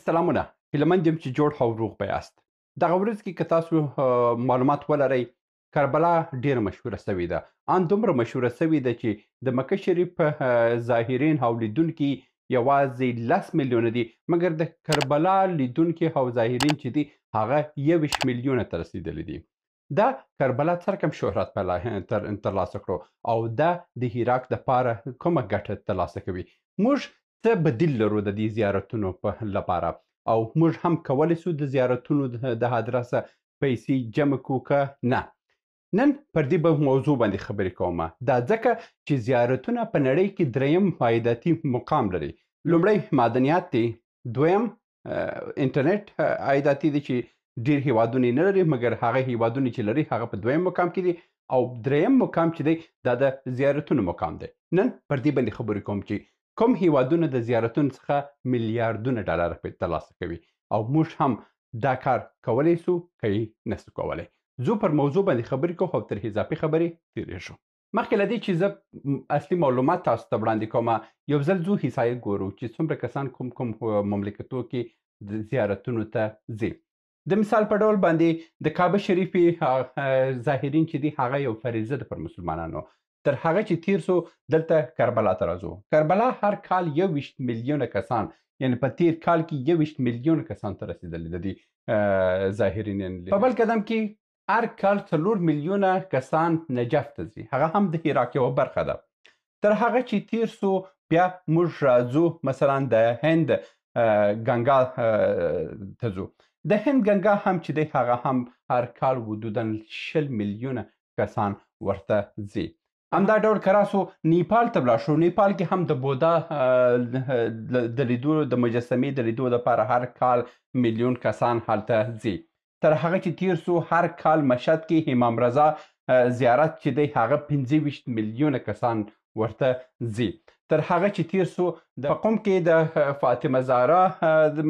سلامونه. هیله یم چې جوړ او روغ به یاست. دغه ورځ کې که تاسو معلومات ولرئ، کربلا ډېره مشهوره سوې ده. ان دومره مشهوره سوې ده چې د مکه شریف زاهرین او لیدونکي یوازې 10 میلیونه دي، مګر د کربلا لیدونکي او زاهرین چې دي هغه 21 میلیونه ته رسېدلي دي. دا کربلا څه رقم شهرت ترلاسه کړو او دا د هراق دپاره کومه ګټه ترلاسه کوي. موږ څه بدیل لرو د دې زیارتونو په لپاره او موږ هم کولی سو د زیارتونو د ادرسه پیسې جمع کړو که نه. نن پر دې به موضوع باندې خبرې کومه. دا ځکه چې زیارتونه په نړۍ کې دریم عایداتي مقام لري. لومړی معدنیات دی، دویم انټرنیټ عایداتي دی چې ډېر هیوادونه یې نه لري، مګر هغه هیوادونه چې لري هغه په دویم مقام کې دي، او دریم مقام چې دی دا د زیارتونو مقام دی. نن پر دې باندې خبرې کوم چې کوم هیوادونه د زیارتونو څخه میلیاردونه ډالر ترلاسه کوي او موږ هم دا کار کولی سو که یې نسو کولی. زه پر موضوع باندې خبرې کوم او تر اضافي خبرې تېرېږو. مخکې له دې چې زه اصلي معلومات تاسو ته وړاندې کومه، یو ځل ځو احصایه ګورو چې څومره کسان کوم مملکتو کې د زیارتونو ته ځي. د مثال په ډول باندې د کعبه شریفې زاهرین چې دي هغه یو فریضه ده پر مسلمانانو. تر هغه چې تیر سو دلته کربلا ته راځو. کربلا هر کال 21 میلیونه کسان، یعنی په تیر کال کې 21 میلیونه کسان ته رسېدلي د دې زاهرین. په بل قدم کې هر کال 4 میلیونه کسان نجف ته ځي، هغه هم د هراق یوه برخه ده. تر هغه چې تیر سو بیا موږ راځو مثلا د هند ګنګا ته ځو. د هند ګنګا هم چې دی هغه هم هر کال حدودا 20 میلیونه کسان ورته ځي. همدا ډول که راسو نیپال ته ولاړ شو، نیپال کې هم د بودا د لیدو د مجسمې د لیدو دپاره هر کال میلیون کسان هلته ځي. تر هغه چې تیر سو هر کال مشهد کې امام رضا زیارت چې دی هغه 25 میلیونه کسان ورته ځي. تر هغه چې تیر سو د قم کې د فاطمه زهرا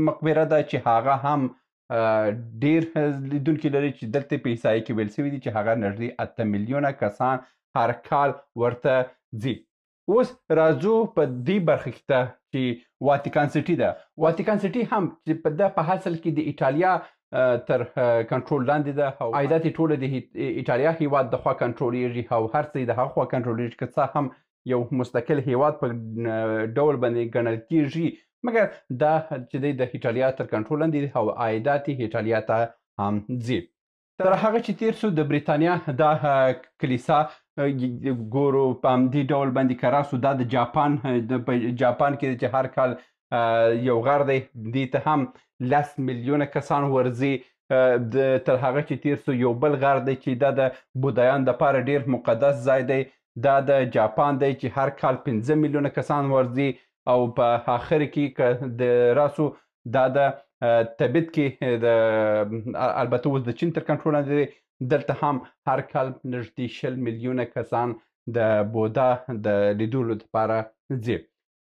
مقبره ده چې هغه هم ډېر لیدونکي لري، چې دلته په احصایه کې ویل سوي دي چې هغه نږدې 8 میلیونه کسان هر کال ورته ځي. اوس راځو په دې برخه کې ته چې واتیکان سټي ده. واتیکان سټي هم چې په اصل کې د ایټالیا تر کنټرول لاندې ده او عایدات یې ټوله د ایټالیا هیواد د خوا کنټرولېږي او هر څه یې د هغه خوا کنټرولېږي، که څه هم یو مستقل هیواد په ډول باندې ګڼل کېږي، مګر دا چې دی د ایټالیا تر کنټرول لاندې دی او عایدات یې ایټالیا ته هم ځي. تر هغه چې تیر سو د بریتانیا دا کلیسا ګورو، په همدې ډول باندې که راسو دا د جاپان په جاپان کې چې هر کال یو غر دی، دې ته هم 10 میلیونه کسان ورځي. تر هغه چې تیر سو یو بل غر دی چې دا د بودایانو دپاره ډېر مقدس ځای دی، دا د جاپان دی چې هر کال 15 میلیونه کسان ورځي. او په آخر کې که د راسو دا د تبت کې البته اوس د چین تر کنټرول لاندې دی، دلته هم هر کال نږدې 20 میلیونه کسان د بودا د لیدلو لپاره ځي.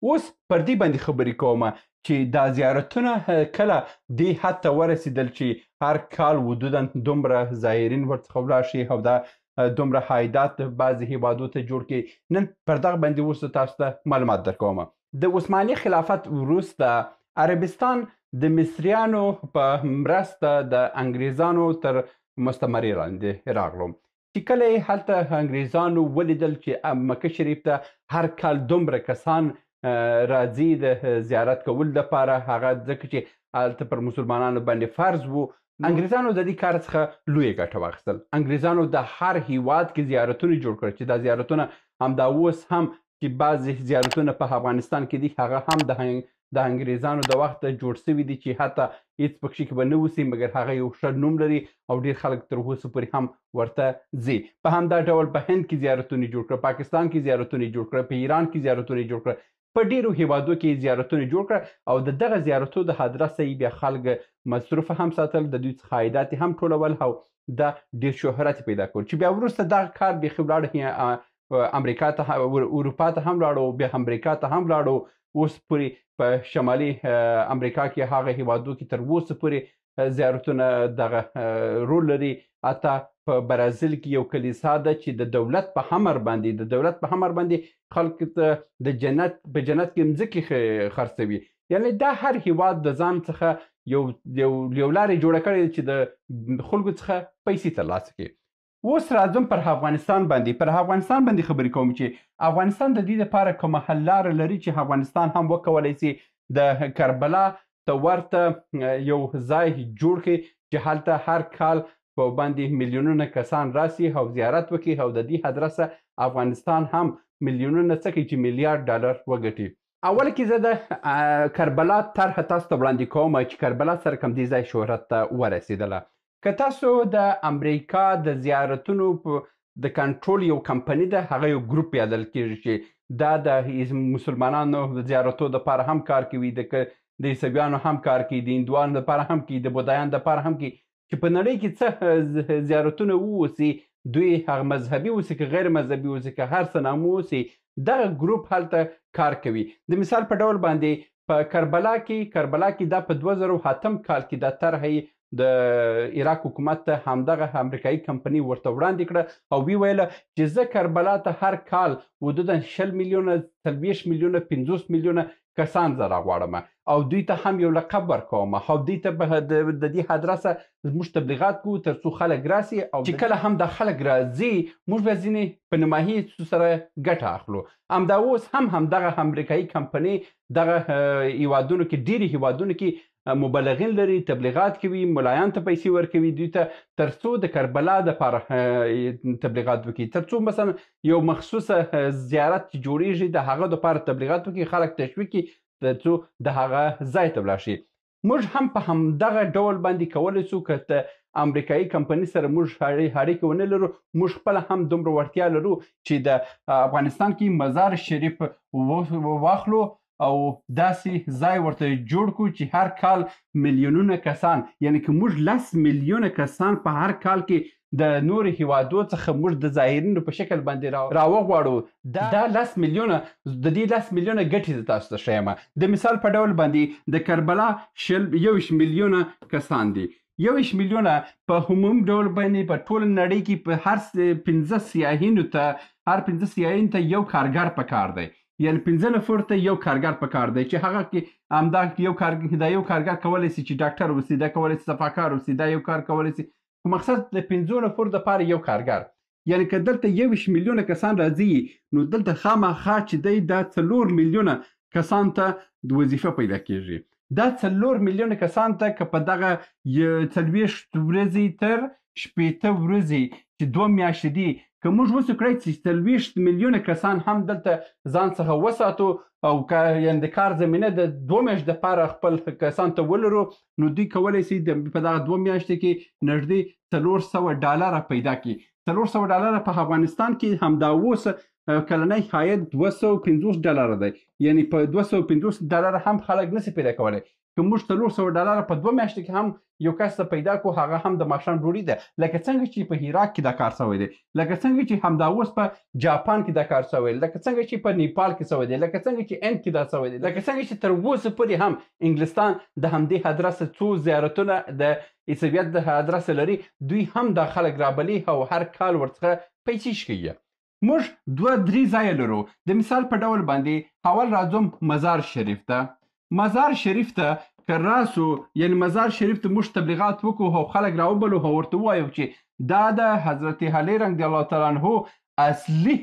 اوس پر دې باندې خبرې کومه چې دا زیارتونه کله دې حد ته ورسېدل چې هر کال حدودا دومره زایرین ورڅخه ولاړ شي او دا دومره عایدات بعضې هیوادو ته جوړ کړي. نن پر دغه باندې اوس تاسو ته معلومات درکومه. د عثماني خلافت وروسته عربستان د مصریانو په مرسته د انګریزانو تر مستعمرې لاندې راغلو، چې کله یې هلته انګریزانو ولیدل چې مکه شریف ته هر کال دومره کسان راځي د زیارت کولو دپاره، هغه ځکه چې هلته پر مسلمانانو باندې فرض و، انګریزانو د دې کار څخه لویه ګټه واخیستل. انګریزانو د هر هیواد کې زیارتونه جوړ کړل، چې دا زیارتونه همدا اوس هم چې بعضې زیارتونه په افغانستان کې دي هغه هم د انګریزانو د وخته جوړ سوي دي، چې حتی هېڅ پکښې کې به نه اوسي، مګر هغه یو ښه نوم لري او ډېر خلک تر اوسه پورې هم ورته ځي. په همدا ډول په هند کې زیارتونه جوړ کړه، پاکستان کې زیارتونه جوړ کړه، په ایران کې زیارتونه جوړ کړه، په ډېرو هیوادو کې زیارتونه جوړ کړه او د دغه زیارتونو د ادرسه یې بیا خلک مصروفه هم ساتل، د دوی څخه عایدات هم ټولول او دا ډېر شهرت پیدا کړ، چې بیا وروسته دغه کار بیخي ولاړ امریکا ته اروپا ته هم ولاړو، بیا امریکا ته هم ولاړو. اوس پورې په شمالي امریکا کې هغه هیوادو کې تر اوسه پورې زیارتونه دغه رول لري. حتی په برازیل کې یو کلیسا ده چې د دولت په امر باندې خلک ته په جنت کې مځکې خرڅوي، یعنې دا هر هیواد د ځان څخه یو لارې جوړه کړې چې د خلکو څخه پیسې ترلاسه کړي. اوس راځم پر افغانستان باندې خبرې کوم چې افغانستان د دې لپاره کومه حل لاره لري چې افغانستان هم وکولی سي د کربلا ته ورته یو ځای جوړ کړي چې هلته هر کال په باندې میلیونونه کسان راسي او زیارت وکړي او د دې هدرسه افغانستان هم میلیونونه څه کوي چې میلیارډ ډالر وګټي. اول کې زه د کربلا طرحه تاسو ته وړاندې کوم چې کربلا سره کوم دې ځای شهرت ته ورسېدله. که تاسو د امریکا د زیارتونو د کنټرول یو کمپني ده، هغه یو ګروپ پیدل کېږي چې دا د مسلمانانو د زیارتو دپاره هم کار کوي، د عیسویانو هم کار کوي، د هندوانو دپاره هم کوي، د بودایانو دپاره هم کوي، چې په نړۍ کې څه زیارتونه واوسي، دوی هغه مذهبي اوسي که غیر مذهبي اوسي که هر څه نامه اوسي، دغه ګروپ هلته کار کوي. د مثال په ډول باندې په کربلا کې دا په 2008 کال کې دا طرحه د عراق حکومت ته همدغه امریکایي کمپني ورته وړاندې کړه او وی ویله چې زه کربلا ته هر کال حدودا 20 میلیونه 40 میلیونه 50 میلیونه کسان زه راغواړم او دوی ته هم یو لقب ورکوم او دوی ته د دې هدرسه موږ تبلیغات کوو تر څو خلک راسي او چې کله هم د خلک راځي موږ به ځینې په نمایي سره ګټه اخلو. همدا اوس همدغه امریکایي کمپني دغه هیوادونو کې ډېرې هیوادونو کې مبلغین لري، تبلیغات کوي، ملایان ته پیسې ورکوي دوی ته تر څو د کربلا دپاره تبلیغات وکړي، تر څو مثلا یو مخصوصه زیارت چې جوړیږي د هغه دپاره تبلیغات وکړي، خلک تشویق کړي تر څو د هغه ځای ته ولاړ شي. موږ هم په همدغه ډول باندې کولی سو که د امریکایي کمپني سره موږ اړیکې ونه لرو، موږ خپله هم دومره وړتیا لرو چې د افغانستان کې مزار شریف واخلو او داسې ځای ورته جوړ کړو چې هر کال میلیونونه کسان، یعنی که موږ 10 میلیونه کسان په هر کال کې د نورو هیوادو څخه موږ د زایرینو په شکل باندې راوغواړو، دا 10 میلیونه د دې 10 میلیونه ګټې زه تاسو ته ښیم. د مثال په ډول باندې د کربلا 21 میلیونه کسان دي، 21 میلیونه په عمومي ډول باندې په ټوله نړۍ کې په هر 15 سیاحینو ته یو کارګر پکار دی، یعنې 15 نفرو ته یو کارګر پکار دی چې هغه کې همدا یو کارګر کولی سي چې ډاکټر اوسي، دا کولی سي صفاکار اوسي، دا یو کار کولی سي، په مقصد د 15 نفرو دپاره یو کارګر. یعنې که دلته 21 میلیونه کسان راځي نو دلته خامخا چې دی دا 4 میلیونه کسان ته د وظیفه پیدا کېږي. دا 4 میلیونه کسان ته که په دغه 40 ورځې تر 80 ورځې چې 2 میاشتې دي که موږ وسو کړی چې 40 میلیونه کسان هم دلته ځان څخه وساتو او که یعنې د کار زمینه د 2 میاشتې دپاره خپل کسان ته ولرو نو دوی کولی سي په دغه 2 میاشتې کې نږدې $400 پیدا کړي. $400 په افغانستان کې همدا اوس کلنی عاید $250 دی، یعنې په $250 هم خلک نسي پیدا کولی. که موږ $400 په 2 میاشتو کې هم یو کس ته پیدا کړو هغه هم د ماښام ډوډۍ ده، لکه څنګه چې په عراق کې دا کار شوی دی، لکه څنګه چې همدا اوس په جاپان کې دا کار شوی دی، لکه څنګه چې په نیپال کې شوی دی، لکه څنګه چې هند کې دا شوی دی، لکه څنګه چې تر اوسه پورې هم انګلستان د همدې هدرسه څو زیارتونه د عیسویت د هدرسه لري، دوی هم دا خلک رابلي او هر کال ورڅخه پیسې شکوي. موږ 2-3 ځایه لرو. د مثال په ډول باندې اول راځم مزار شریف ته. مزار شریف ته که راسو، یعنې مزار شریف ته موږ تبلیغات وکړو او خلک راوبلو او ورته ووایو چې دا د حضرت علي رضی الله تعالی عنه اصلي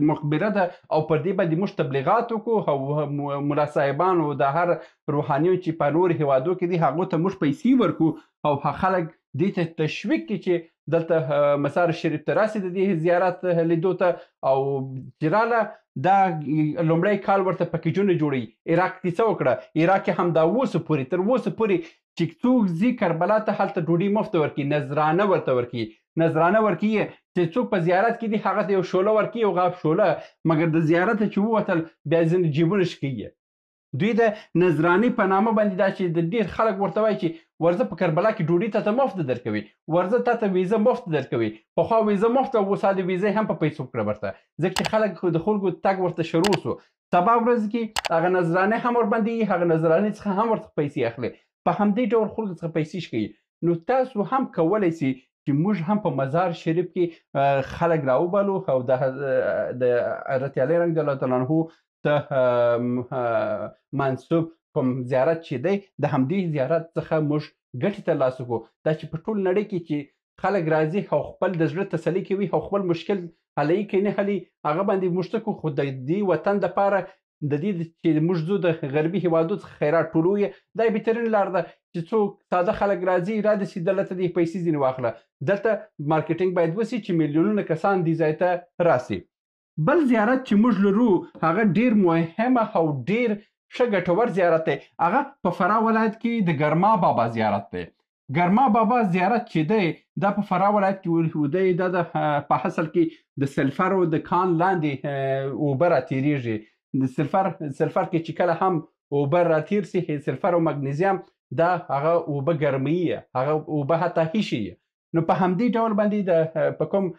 مقبره ده او پر دې باندې موږ تبلیغات وکړو او ملا صاحبانو د هر روحانیون چې په نور هیوادو کې دي هغو ته موږ پیسې ورکړو او خلک دې ته تشویق کړي چې دلته مزار شریف ته راسي د دې زیارت لیدو ته او چې راله دا لومړی کال ورته پکیجونه جوړوي. عراق کې څه وکړه؟ عراق کې همدا اوسه پورې تر اوسه پورې چې څوک ځي کربلا ته هلته ډوډۍ مفته ورکوي، نذرانه ورته ورکوي، نذرانه ورکوي چې څوک په زیارت کې دي هغه ته یو شوله ورکوي، یو غاب شوله، مګر د زیارته چې ووتل بیا ځینې جیبونه شکوي. دوی د نذرانې په نامه باندې دا چې د ډېر خلک ورته وایي چې ورځه په کربلا کې ډوډۍ ته مفته درکوي، ورځه تا ته ویزه مفته درکوي. پخوا ویزه مفته او اوس د ویزې هم په پیسو کړه ورته، ځکه چې خلک د خلکو تګ ورته شروع سو. سبا ورځ کې هغه نذرانې هم ورباندې وي، هغه نذرانې څخه هم ورته پیسې اخلي، په همدې ډول خلکو څخه پیسې شکوي. نو تاسو هم کولی سئ چې موږ هم په مزار شریف کې خلک راوبالو او د حضرت علي رضی الله تعالی عنه ته منسوب کوم زیارت چې دی د همدې زیارت څخه موږ ګټې ترلاسه کړو. دا چې په ټول نړۍ کې چې خلک راځي او خپل د زړه تسلي کوي او خپل مشکل حلوي که نه حلوي هغه باندې موږ څه کوو، خو د دې وطن دپاره د دې چې موږ ځو د غربي هېوادو څخه خیرات ټولوو یې دا یې بهترینه لار ده چې څوک ساده خلک راځي را دې سي دلته دې پیسې ځینې واخله. دلته مارکیټینګ باید وسي چې میلیونونه کسان دې ځای ته راسي. بل زیارت چې موږ لرو هغه ډېر مهمه او ډېر ښه ګټور زیارت دی. هغه په فراه ولایت کې د ګرما بابا زیارت دی. ګرما بابا زیارت چې دی دا په فراه ولایت کې دی. دا د په اصل کې د سلفر د کان لاندې اوبه راتېرېږي. د سلفر کې چې کله هم اوبه راتېر سي سلفر او مګنیزیم دا هغه اوبه ګرموي، هغه اوبه حتی هیشي. نو په همدې ډول باندې د په کوم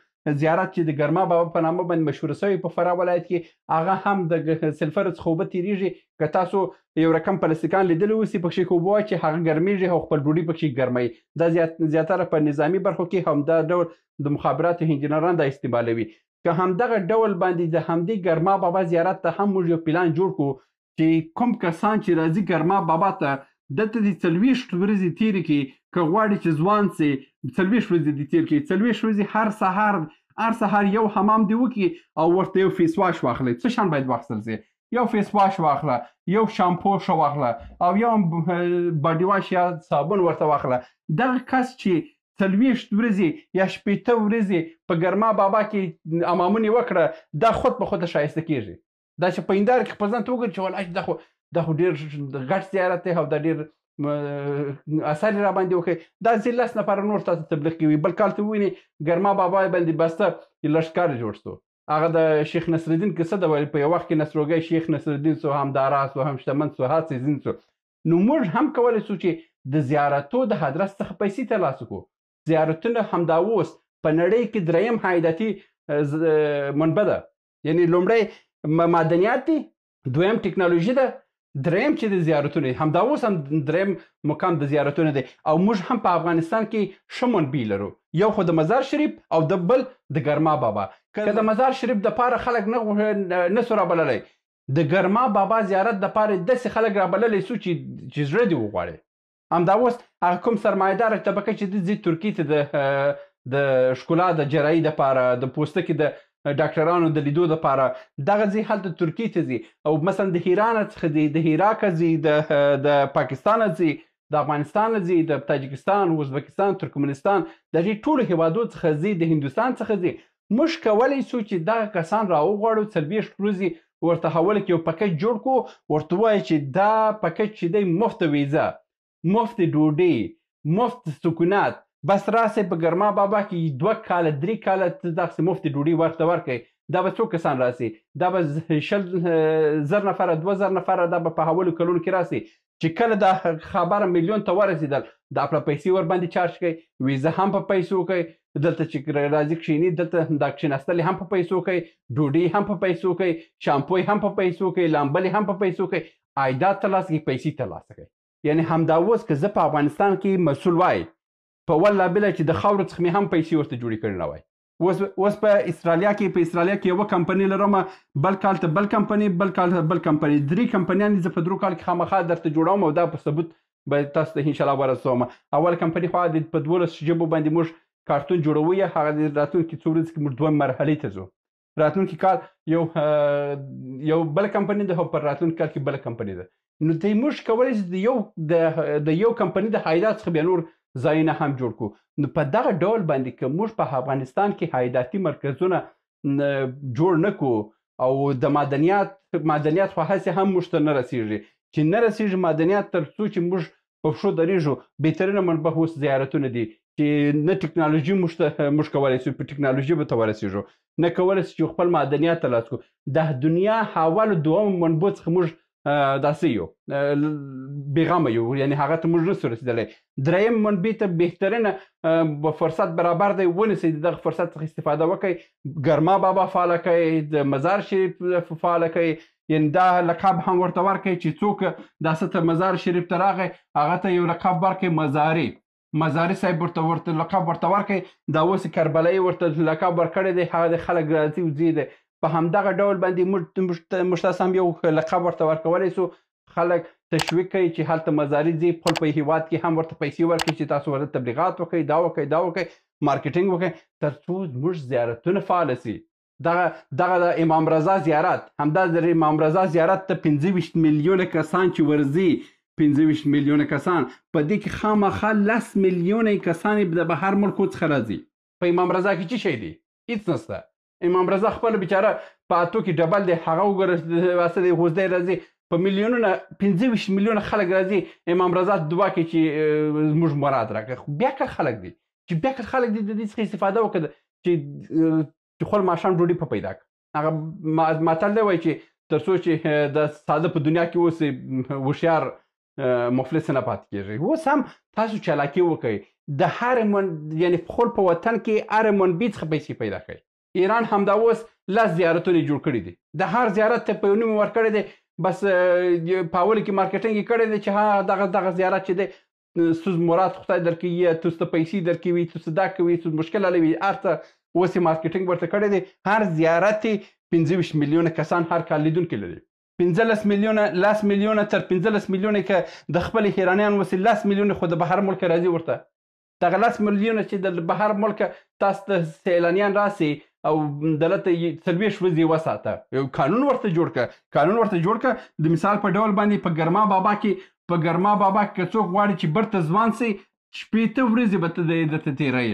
زیارت چې د ګرما بابا په نامه باندې مشهوره سوی په فراه ولایت کې هغه هم د سلفر څخه اوبه تېرېږي. که تاسو یو رقم پلاستیکان لیدلی اوسي پکښې که اوبه واچي هغه ګرمېږي او خپل ډوډۍ پکښې ګرموي. دا زیاتره په نظامي برخو کې همدا ډول د مخابراتو انجینران دا استعمالوي. که همدغه ډول باندې د همدې ګرما بابا زیارت ته هم موږ یو پلان جوړ کړو چې کوم کسان چې راځي ګرما بابا ته دلته دې 40 ورځې تېرې کړي. که غواړي چې ځوان سي 40 ورځې دې تېر کړي. 40 ورځې هر سهار یو حمام دې وکړي او ورته یو فیس واش واخلئ. څه شان باید واخیستل سي؟ یو فیس واش واخله، یو شامپو ښه واخله او یو باډي واش یا صابون ورته واخله. دغه کس چې 40 ورځې یا 80 ورځې په ګرما بابا کې امامونه وکړه دا خود په خوده ښایسته کېږي. دا چې په هنداره کې په ځان ته وګوري چې والله دا خو ډېر غټ زیارت دی او دا ډېر اثر یې راباندې وکړی. دا ځینې 10 نفره نور تاسو تبلیغ کوي. بل کال ته ووینئ ګرما بابا باندې بسته لښکر جوړ سو. هغه د شیخ نصرالدین کیسه ده ویل په یو وخت کې نصرالدین شیخ نصرالدین سو، هم دارا سو، هم شتمن سو، هر څه زین سو. نو موږ هم کولی سو چې د زیارتو د حضرت څخه پیسې ترلاسه کړو. زیارتونه همدا اوس په نړۍ کې دریم عایداتي منبع ده. یعنې لومړی معدنیات دي، دویم ټکنالوژي ده، دریم چې د زیارتونه همدا اوس هم دریم مقام د زیارتونه دی. او موږ هم په افغانستان کې ښه منبع لرو. یو خو د مزار شریف او د بل د ګرما بابا. که د مزار شریف دپاره خلک نه سو رابللی، د ګرما بابا زیارت دپاره داسې خلک رابللی سو چې زړه دې وغواړي. همدا اوس هغه کوم سرمایه‌داره طبقه چې ځي ترکیې ته د ښکلا د جراحۍ دپاره، د پوستکي د ډاکټرانو د لیدو دپاره دغه ځي هلته ترکیې ته ځي. او مثلا د ایران څخه ځي، د عراق ځي، د پاکستان ځي، د افغانستان ځي، د تاجکستان، ازبکستان، ترکمنستان، د دې ټولو هېوادو څخه ځي، د هندوستان څخه ځي. موږ کولی سو چې دغه کسان راوغواړو 40 ورځې ورته حواله کړو، یو پکیج جوړ کړو، ورته ووایو چې دا پکیج چې دی مفت ویزه، مفت ډوډۍ، مفت سکونات، بس راسئ په ګرما بابا کې 2 کاله 3 کاله دغسې مفت ډوډۍ ورته ورکئ. دا به څو کسان راسي؟ دا به 1000 نفره 2000 نفره دا به په حولو کلونو کې راسي. چې کله دا خبره میلیون ته ورسېدل دا په پیسې ورباندې چارج کوئ، ویزه هم په پیسو کوئ، دلته چې راځي کښېني دلته دا کښېناستل هم په پیسو کوئ، ډوډۍ هم په پیسو کوئ، شامپو هم په پیسو کوئ، لامبل هم په پیسو کوئ، عایدات ترلاسه کوئ، پیسې ترلاسه کوئ. یعنې همدا اوس که زه په افغانستان کې مسؤل وای په والله بله چې د خاورو څخه مې هم پیسې ورته جوړې کړې نه وای. اوس په استرالیا کې یوه کمپنۍ لرم، بل کال ته بل کمپنۍ، بل کال ته بل کمپنۍ، 3 کمپنیانې زه په 3 کال کې خامخا درته جوړوم او دا په ثبوت به تاسو ته انشاءالله ورسوم. اول کمپنۍ خو په 12 ژبو باندې موږ کارتون جوړوو. هغه د راتلونکي څو ورځې کې موږ 2 مرحلې ته ځو. راتلونکي کال یو بل کمپنۍ ده او پر راتلونکي کال کې بل کمپنۍ ده. نو دی موږ کولی چې د یو کمپنۍ د عایدات څخه بیا نور ځایونه هم جوړ کړو. نو په دغه ډول باندې که موږ په افغانستان کې عایداتي مرکزونه جوړ نه کړو او د معدنیات خو هسې هم موږ ته نه رسېږي، چې نه رسېږي معدنیات تر څو چې موږ په پښو درېږو. بهترینه منبع اوس زیارتونه دي چې نه ټکنالوژي موږ کولی سو په ټکنالوژي به ته ورسېږو، نه کولی سو چې خپل معدنیات ترلاسه کړو. د دنیا حوالو دومو منبعو څخه موږ داسې یو بېغمه یو، یعنې هغه ته موږ نسو رسېدلی. دریم منبع ته بهترینه فرصت برابر دی، ونیسئ د دغه فرصت څخه استفاده وکړئ. ګرما بابا فعاله کړئ، د مزار شریف فعاله کړئ، یعنې دا لقب هم ورته ورکړئ چې څوک داسې ته مزار شریف ته راغی هغه ته یو لقب ورکړئ، مزاري صاحب ورته لقب ورته ورکړئ. دا اوس کربلایي ورته لقب ورکړی دی، هغه د خلک راځي وځي دی. په همدغه ډول باندې موږ تاسو هم یو لقب ورته ورکولی سو خلک تشویق کوي چې هلته مزاري ځي خپل په هیواد کې هم ورته پیسې ورکړي چې تاسو ورته تبلیغات وکړئ دا وکړئ مارکیټینګ وکړئ تر څو زموږ زیارتونه فعال سي دغه د امام رضا زیارت همدا د امام رضا زیارت ته 25 میلیونه کسان چې ورځي 25 میلیونه کسان په دې کې خامخا 10 میلیونه کسان د بهر ملکو څخه راځي په امام رضا کې څه شی دی هیڅ نشته امام رضا خپل بیچاره په اتو کې ډبل دی هغه وګوره واسه دی غوزدی راځي په میلیونونه 25 میلیونه خلک راځي امام رضا دعا کوي چې زموږ مراد راکړي بیا که خلک دي چې بیا که خلک دي د دې څخه استفاده وکړي چې خپل ماښام ډوډۍ په پیدا کړي هغه متل دی وایي چې تر څو چې د ساده په دنیا کې اوسې هوښیار مفلس نه پاتې کېږي اوس هم تاسو چالاکي وکړئ د هر یعنی خپل په وطن کې هر منبع څخه پیسې پیدا کړئ ایران همدا اوس 10 زیارتونه جوړ کړي دي د هر زیارت ته په یو نوم ورکړی دی بس په اول کې مارکیټینګ یې کړی دی چې ها دغه زیارت چې دی ستاسو مراد خدای درکوي تاسو ته پیسې درکوي تاسو دا کوي تاسو مشکل حلوي هرته اوس یې مارکیټینګ ورته کړی دی هر زیارت 25 میلیونه کسان هر کال لیدونکي لري 15 میلیونه 10 میلیونه تر 15 میلیونه که د خپل ایرانیان وسي 10 میلیونه خو د بهر ملک راځي ورته دغه 10 میلیونه چې د بهر ملک تاسو ته سیلانیان راسي او دلته 40 ورځې وساته یو قانون ورته جوړ کړه د مثال په ډول باندې په ګرما بابا کې څوک غواړي چې برته ځوان سي 15 ورځې به درته تیروي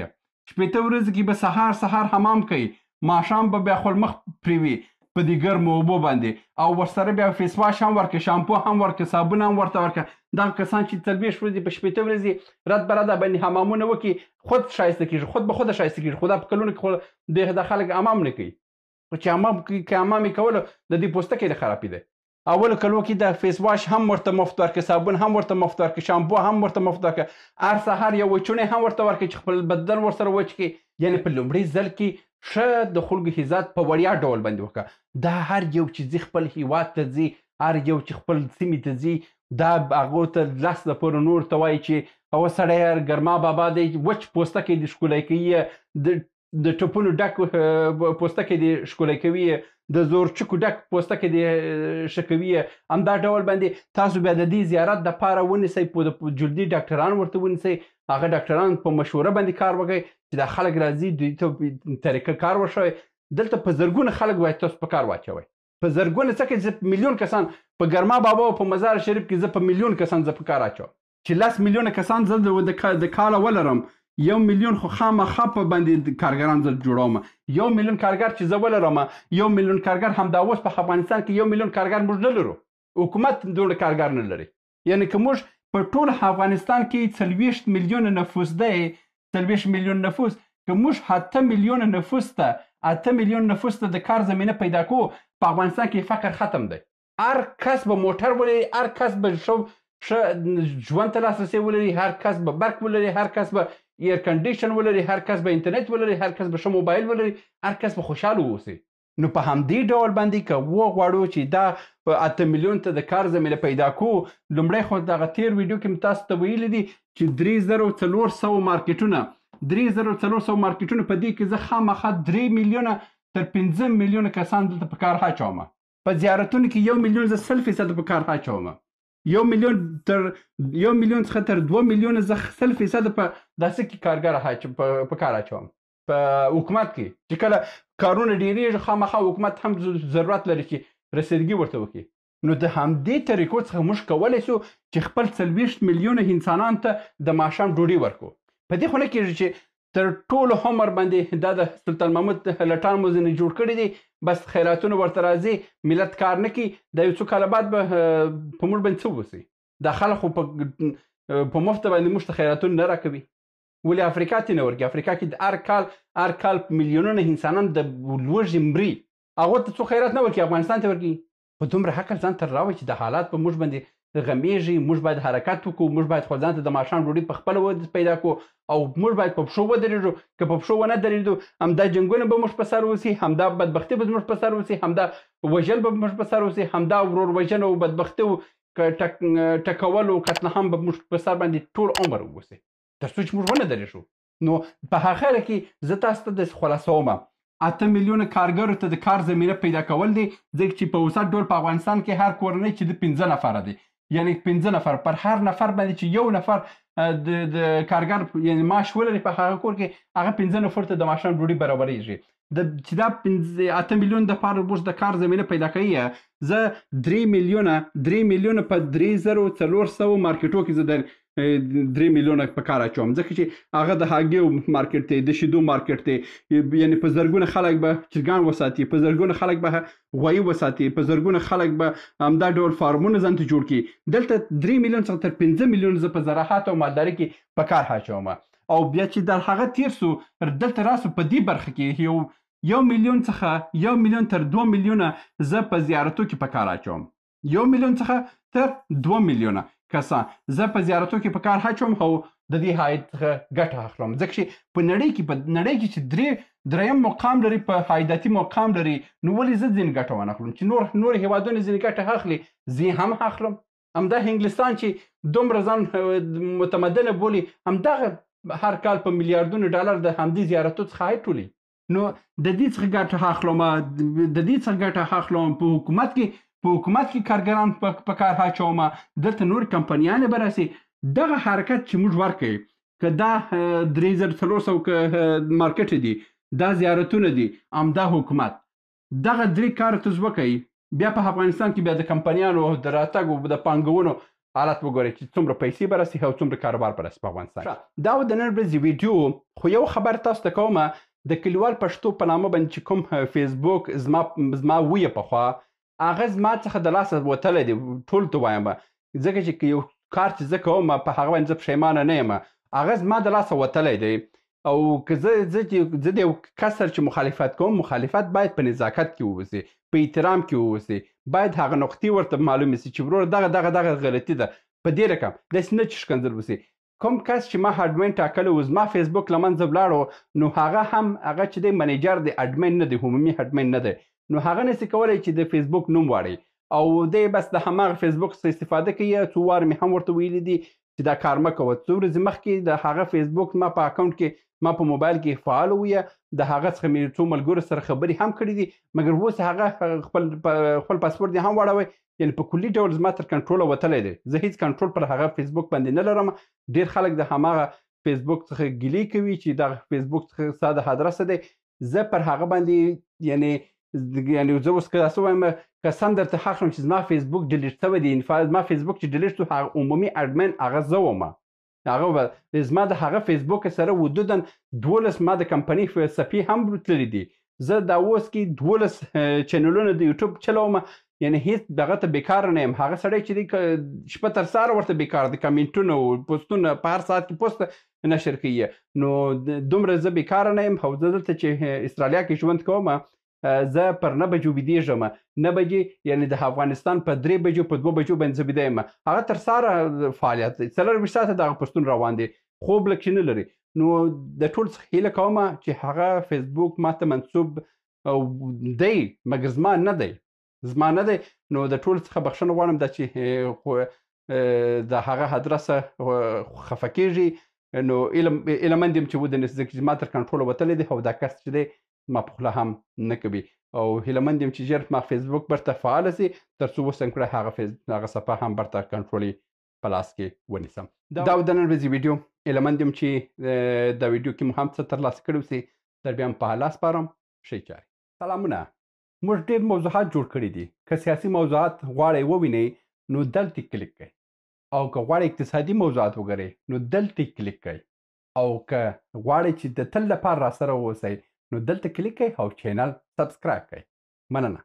15 ورځې کې به سهار حمام کوي ماښام به بیا خپل مخ پریوي په دې ګرمو اوبو باندې او ورسره بیا فیس واش هم ورکړه شامپو هم ورکړه صابون هم ورته ورکړه دغه کسان چې 40 ورځې په 15 ورځې رد برده باندې حمامونه وکړي خود شایسته کېږي خود به خود شایسته کېږي خو دا په کلونو کې د خلک حمام نه کوي چې حمام یې کولو د دې پوستکی د خرابي دی اولو کلو کې د فیس واش هم ورته مفت ورکړه صابون هم ورته مفت ورکړه شامپو هم ورته مفت ورکړه هر سهار یو وچونه هم ورته ورکړه چې خپل بدن ورسره وچ کړي یعنی په لومړي ځل کې ښه د خلکو حفاظت په وړیا ډول باندې وکړه دا هر یو چې ځي خپل هیواد ته ځي هر یو چې خپل سیمې ته ځي دا هغو ته لس دپاره نور ته وایي چې هغه سړی ګرما بابا دی وچ پوستکی دې ښکلی کوي د ټپونو ډک پوستکی دې ښکلی کوي د زورچکو ډک پوستکی دې ښه کوي همدا ډول باندې تاسو بیا د دې زیارت دپاره ونیسئ په جلدي ډاکټران ورته ونیسئ هغه ډاکټران په مشوره باندې کار وکړئ چې دا خلک راځي دوی ته طریقه کار وښوئ دلته په زرګونه خلک باید تاسو په کار واچوئ په زرګونه څه کې زه میلیون کسان په ګرما بابا او په مزار شریف کې زه په میلیون کسان زه په کار اچوم چې 10 میلیونه کسان زه د کاله ولرم 1 میلیون خو خامخا په باندې کارګران زه جوړوم 1 میلیون کارګر چې زه ولرم 1 میلیون کارګر همدا اوس په افغانستان کې 1 میلیون کارګر موږ نه لرو حکومت دومره کارګر نه لري یعنی که موږ په ټول افغانستان کې 40 میلیونه نفوس دی 40 میلیون نفوس که موږ 8 میلیونه نفوس ته 8 میلیون نفوس ته د کار زمینه پیدا کوو په افغانستان کې فقر ختم دی هر کس به موټر ولري هر کس به ښه ژوند ته لاسرسی ولري هر کس به برق ولري هر کس به ایر کنډیشن ولري هر کس به انټرنیټ ولري هر کس به ښه موبایل ولري هر کس به خوشحاله واوسي نو په همدې ډول باندې که وغواړو چې دا په 8 میلیون ته د کار زمینه پیدا کوو لومړی خو دغه تیر ویډیو کې مې تاسو ته ویلي دي چې 3400 مارکیټونه 3400 مارکیټونه په دې کې زه خامخا 3 میلیونه تر 15 میلیونه کسان دلته په کار اچوم په زیارتونو کې 1 میلیون زه 100% په کار اچوم 1 میلیون څخه تر 2 میلیونه زه 100% په داسې کې کارګر په کار اچوم په حکومت کې چې کله کارونه ډیریږي خامخا حکومت هم ضرورت لري چې رسیدګي ورته وکړي نو د همدې طریقو څخه موږ کولی شو چې خپل 40 میلیونه انسانانو ته د ماښام ډوډۍ ورکړو په دې خو نه کېږي چې تر ټولو عمر باندې دا د سلطان محمود لټان مو ځینې جوړ کړي دي بس خیراتونه ورته راځي ملت کار نه کوي د یو څو کاله بعد به په موږ باندې څه وسي دا خلک خو په مفته باندې موږ ته خیراتونه نه راکوي ولې افریقا ته نه ورکوي افریقا کې هر کال میلیونونه انسانان د لوږې مري هغو ته څو خیرات نه ورکوي افغانستان ته ورکوي په دومره حقل ځان ته راوړي چې د حالات په موږ باندې غمیږي موږ باید حرکت وکړو موږ باید خپل ځان ته د ماښام ډوډۍ په خپله پیدا کړو او موږ باید په پښو ودرېږو که په پښو ونه درېږو همدا جنګونه به موږ په سر وسي همدا بدبختي به زموږ په سر وسي همدا وژل به موږ په سر وسي همدا ورور وژنه او بدبختي او ټکول او قتل هم به موږ په سر باندې ټول عمر وسي تر څو چې موږ ونه درېږو نو په آخره کې زه تاسو ته داسې خلاصوم 8 میلیونه کارګرو ته د کار زمینه پیدا کول دي، ځکه چې په اوسط ډول په افغانستان کې هر کورنۍ چې د 15 نفره دي، یعنی 15 نفر پر هر نفر باندې چې یو نفر د کارګر یعنی معاش ولري په هغه کور کې هغه 15 نفر ته د ماښام ډوډۍ برابریږي. چې دا 8 میلیون د پاره اوس د کار زمینه پیدا کوي، زه 3 میلیونه په 3400 مارکیټو کې زه د 3 میلیونه په کار اچوم، ځکه چې هغه د هاګیو مارکیټ دی، د شیدو مارکیټ دی، یعنی په زرګونه خلک به چرګان وساتي، په زرګونه خلک به غوایي وساتي، په زرګونه خلک به همدا ډول فارمونه ځان ته جوړ کړي. دلته 3 میلیون څخه تر 15 میلیون زه په زراعت او مالداري کې په کار اچوم. او بیا چې در هغه تیر سو دلته راسو په دې برخه کې یو میلیون څخه 1 میلیون تر 2 میلیونه زه په زیارتو کې په کار اچوم. 1 میلیون څخه تر 2 میلیونه کسان زه په زیارتو کې په کار اچوم او د دې عاید څخه ګټه اخلم، ځکه چې په نړۍ کې چې دریم مقام لري، په عایداتي مقام لري، نو ولې زه ځینې ګټه ونه اخلم چې نور هیوادونه ځینې ګټه اخلي، زه هم اخلم. همدا انګلستان چې دومره ځان متمدنه بولي، همدغه هر کال په میلیاردونو ډالر د همدې زیارتو څخه عاید ټولوي. نو د دې څخه ګټه اخلم په حکومت کې کارګران په کار اچوم، دلته نور کمپنیانې به راسي. دغه حرکت چې موږ ورکوي، که دا 3400 مارکیټ دي، دا زیارتونه دي، همدا حکومت دغه 3 کار ته وکوي، بیا په افغانستان کې بیا د کمپنیانو د راتګ او د پانګونو حالت وګورئ چې څومره پیسې به راسي او څومره کاروبار به راسي په افغانستان کې. دا د نن ورځې ویډیو. خو یو خبر تاسو ته کوم، د کلیوال پښتو په نامه باندې چې کوم فیسبوک زما ویه پخوا هغه زما څخه د لاسه وتلی دی، ټول ته وایم، ځکه چې یو کار چې زه کوم په هغه باندې زه پښیمانه نه یم، هغه زما د لاسه وتلی دی. او که زه د یو کس سره چې مخالفت کوم، مخالفت باید په نزاکت کې واوسي، په احترام کې واوسي، باید هغه نقطې ورته معلومې سي چې ورور دغه غلطي ده، په دې رقم داسې نه چې ښکنځل وسي. کوم کس چې ما اډمین ټاکلی و، زما فیسبوک له منځه ولاړو، نو هغه چې دی منیجر دی، اډمین نه دی، عمومي اډمین نه دی، نو هغه نسي کولی چې د فیسبوک نوم واړوي او دی بس د هماغه فیسبوک څخه استفاده کوي. څو وار مې هم ورته ویلي دي چې دا کار مه کوه. څو ورځې مخکې د هغه فیسبوک ما په اکاونټ کې ما په موبایل کې فعال ویه، د هغه څخه مې څو ملګرو سره خبرې هم کړې دي، مګر اوس هغه خپل پاسورډ یې هم واړوی، یعنې په کلي ډول زما تر کنټروله وتلی دی. زه هیڅ کنټرول پر هغه فیسبوک باندې نه لرم. ډېر خلک د هماغه فیسبوک څخه ګیلې کوي چې دغه فیسبوک څخه ستا د ادرسه دی. زه پر هغه باندې یعنې زه اوس که داسې وایم، قسم درته اخلم چې زما فیسبوک ډیلیټ شوی دی. زما فیسبوک چې ډیلیټ شو، هغه عمومي اډمین هغه زه وم. هغه زما د هغه فیسبوک سره حدودا 12 ما د کمپنۍ صفحې هم تللي دي. زه دا اوس کې 12 چینلونه د یوټیوب چلوم، یعنې هیڅ دغه ته بیکاره نه یم. هغه سړی چې دی شپه تر سهاره ورته بیکاره دی، کمنټونه او پوسټونه په هر ساعت کې پوسټ نشر کوي، نو دومره زه بیکاره نه یم. او زه دلته چې استرالیا کې ژوند کوم، زه پر 9 بجو بیدېږم، 9 بجې یعنې د افغانستان په 3 بجو په 2 بجو باندې زه بیده یم. هغه تر سهاره فعالیت دی، 24 ساعته دغه پوسټون روان دی، خوب لږ چې نه لري. نو د ټول څخه هیله کوم چې هغه فیسبوک ماته منسوب دی، مګر زما نه دی. نو د ټول څخه بخښنه غواړم دا چې د هغه ادرسه خفه کېږي. نو ایلمند یم چې ودنس، ځکه چې ما تر کنټروله وتلی دی او دا کس چې دی ما په خوله هم نه کوي. او هیلمند یم چې ژر ما فیسبوک برته فعاله سي، تر څو اوس کړه هغه صفحه هم برته کنټرولي په لاس کې ونیسم. دا د نن ورځې ویډیو. هیلمند یم چې دا ویډیو کې مو هم څه ترلاسه کړي وسي. در بیا هم په الله سپارم. ښې چارې. سلامونه. موږ ډېر موضوعات جوړ کړي دي. که سیاسي موضوعات غواړئ ووینئ، نو دلته کلیک کړئ. او که غواړئ اقتصادي موضوعات وګورئ، نو دلته کلیک کړئ. او که غواړئ چې د تل لپاره راسره واوسئ، نو دلته کلیک کړئ او چینل سبسکرایب کړئ. مننه.